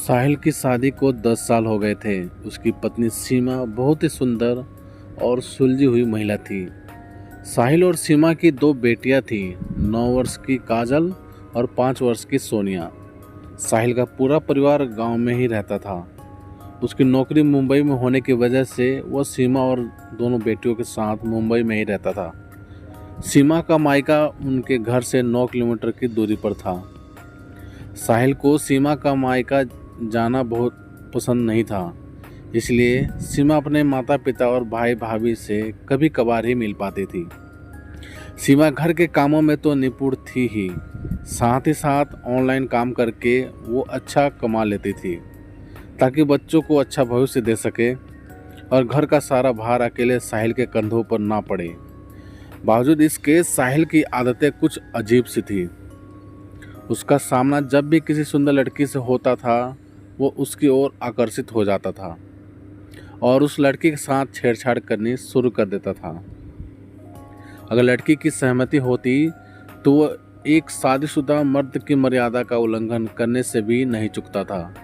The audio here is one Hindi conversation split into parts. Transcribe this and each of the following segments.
साहिल की शादी को 10 साल हो गए थे। उसकी पत्नी सीमा बहुत ही सुंदर और सुलझी हुई महिला थी। साहिल और सीमा की दो बेटियां थीं, 9 वर्ष की काजल और 5 वर्ष की सोनिया। साहिल का पूरा परिवार गांव में ही रहता था। उसकी नौकरी मुंबई में होने की वजह से वह सीमा और दोनों बेटियों के साथ मुंबई में ही रहता था। सीमा का मायका उनके घर से 9 किलोमीटर की दूरी पर था। साहिल को सीमा का मायका जाना बहुत पसंद नहीं था, इसलिए सीमा अपने माता पिता और भाई भाभी से कभी कभार ही मिल पाती थी। सीमा घर के कामों में तो निपुण थी ही, साथ ही साथ ऑनलाइन काम करके वो अच्छा कमा लेती थी ताकि बच्चों को अच्छा भविष्य दे सके और घर का सारा भार अकेले साहिल के कंधों पर ना पड़े। बावजूद इसके साहिल की आदतें कुछ अजीब सी थी। उसका सामना जब भी किसी सुंदर लड़की से होता था, वो उसकी ओर आकर्षित हो जाता था और उस लड़की के साथ छेड़छाड़ करनी शुरू कर देता था। अगर लड़की की सहमति होती तो वो एक शादीशुदा मर्द की मर्यादा का उल्लंघन करने से भी नहीं चूकता था।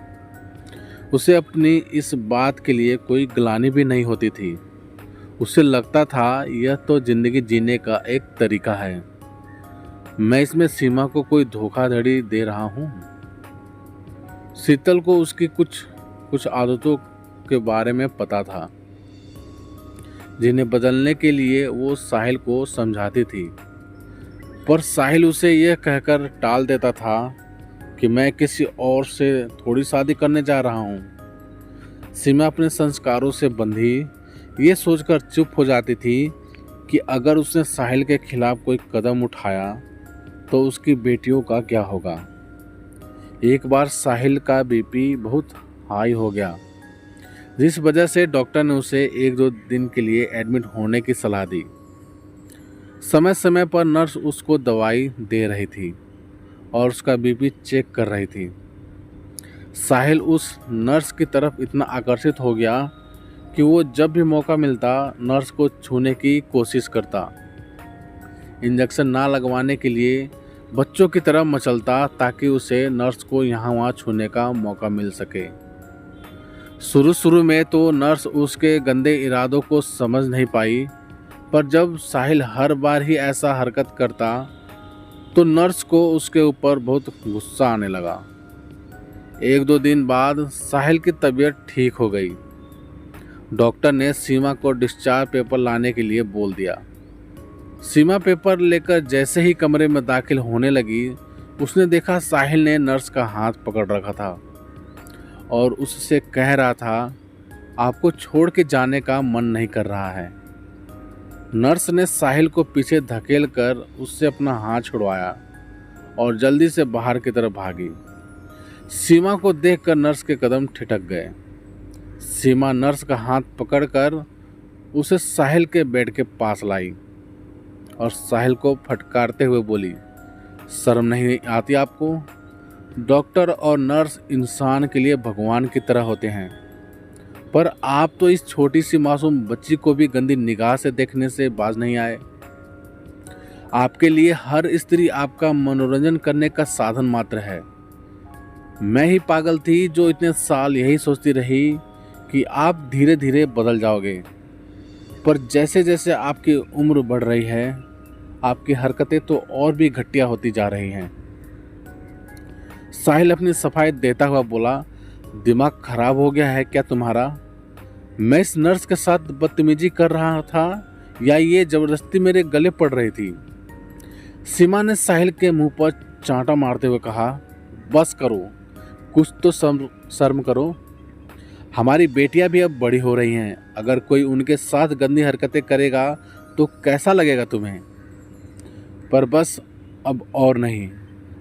उसे अपनी इस बात के लिए कोई ग्लानि भी नहीं होती थी। उसे लगता था यह तो जिंदगी जीने का एक तरीका है, मैं इसमें सीमा को कोई धोखाधड़ी दे रहा हूँ। शीतल को उसकी कुछ आदतों के बारे में पता था, जिन्हें बदलने के लिए वो साहिल को समझाती थी, पर साहिल उसे यह कहकर टाल देता था कि मैं किसी और से थोड़ी शादी करने जा रहा हूँ। सीमा अपने संस्कारों से बंधी ये सोचकर चुप हो जाती थी कि अगर उसने साहिल के खिलाफ कोई कदम उठाया तो उसकी बेटियों का क्या होगा। एक बार साहिल का बीपी बहुत हाई हो गया, जिस वजह से डॉक्टर ने उसे 1-2 दिन के लिए एडमिट होने की सलाह दी। समय समय पर नर्स उसको दवाई दे रही थी और उसका बीपी चेक कर रही थी। साहिल उस नर्स की तरफ इतना आकर्षित हो गया कि वो जब भी मौका मिलता नर्स को छूने की कोशिश करता। इंजेक्शन ना लगवाने के लिए बच्चों की तरह मचलता ताकि उसे नर्स को यहाँ वहाँ छूने का मौका मिल सके। शुरू में तो नर्स उसके गंदे इरादों को समझ नहीं पाई, पर जब साहिल हर बार ही ऐसा हरकत करता तो नर्स को उसके ऊपर बहुत गुस्सा आने लगा। 1-2 दिन बाद साहिल की तबीयत ठीक हो गई। डॉक्टर ने सीमा को डिस्चार्ज पेपर लाने के लिए बोल दिया। सीमा पेपर लेकर जैसे ही कमरे में दाखिल होने लगी, उसने देखा साहिल ने नर्स का हाथ पकड़ रखा था और उससे कह रहा था, आपको छोड़ के जाने का मन नहीं कर रहा है। नर्स ने साहिल को पीछे धकेल कर उससे अपना हाथ छुड़वाया और जल्दी से बाहर की तरफ भागी। सीमा को देखकर नर्स के कदम ठिठक गए। सीमा नर्स का हाथ पकड़कर उसे साहिल के बेड के पास लाई और साहिल को फटकारते हुए बोली, शर्म नहीं आती आपको? डॉक्टर और नर्स इंसान के लिए भगवान की तरह होते हैं, पर आप तो इस छोटी सी मासूम बच्ची को भी गंदी निगाह से देखने से बाज नहीं आए। आपके लिए हर स्त्री आपका मनोरंजन करने का साधन मात्र है। मैं ही पागल थी जो इतने साल यही सोचती रही कि आप धीरे धीरे बदल जाओगे, पर जैसे जैसे आपकी उम्र बढ़ रही है, आपकी हरकतें तो और भी घटिया होती जा रही हैं। साहिल अपनी सफाई देता हुआ बोला, दिमाग खराब हो गया है क्या तुम्हारा? मैं इस नर्स के साथ बदतमीजी कर रहा था या ये जबरदस्ती मेरे गले पड़ रही थी? सीमा ने साहिल के मुंह पर चांटा मारते हुए कहा, बस करो, कुछ तो शर्म करो। हमारी बेटियां भी अब बड़ी हो रही हैं, अगर कोई उनके साथ गंदी हरकतें करेगा तो कैसा लगेगा तुम्हें? पर बस अब और नहीं,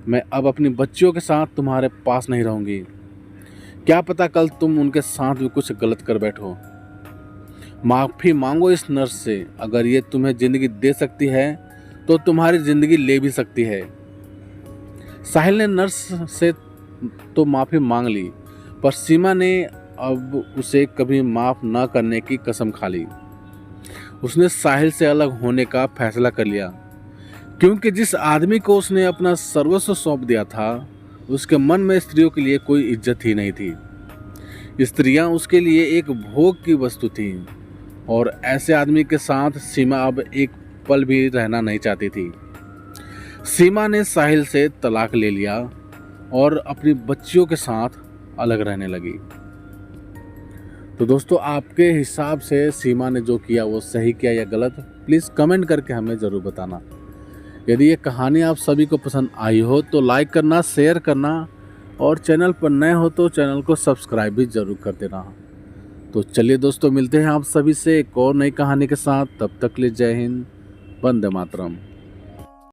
मैं अब अपनी बच्चियों के साथ तुम्हारे पास नहीं रहूंगी। क्या पता कल तुम उनके साथ भी कुछ गलत कर बैठो। माफ़ी मांगो इस नर्स से, अगर ये तुम्हें ज़िंदगी दे सकती है तो तुम्हारी ज़िंदगी ले भी सकती है। साहिल ने नर्स से तो माफ़ी मांग ली, पर सीमा ने अब उसे कभी माफ़ न करने की कसम खा ली। उसने साहिल से अलग होने का फैसला कर लिया, क्योंकि जिस आदमी को उसने अपना सर्वस्व सौंप दिया था उसके मन में स्त्रियों के लिए कोई इज्जत ही नहीं थी। स्त्रियां उसके लिए एक भोग की वस्तु थीं और ऐसे आदमी के साथ सीमा अब एक पल भी रहना नहीं चाहती थी। सीमा ने साहिल से तलाक ले लिया और अपनी बच्चियों के साथ अलग रहने लगी। तो दोस्तों, आपके हिसाब से सीमा ने जो किया वो सही किया या गलत, प्लीज़ कमेंट करके हमें ज़रूर बताना। यदि ये कहानी आप सभी को पसंद आई हो तो लाइक करना, शेयर करना और चैनल पर नए हो तो चैनल को सब्सक्राइब भी ज़रूर कर देना। तो चलिए दोस्तों, मिलते हैं आप सभी से एक और नई कहानी के साथ। तब तक के लिए जय हिंद, वंदे मातरम।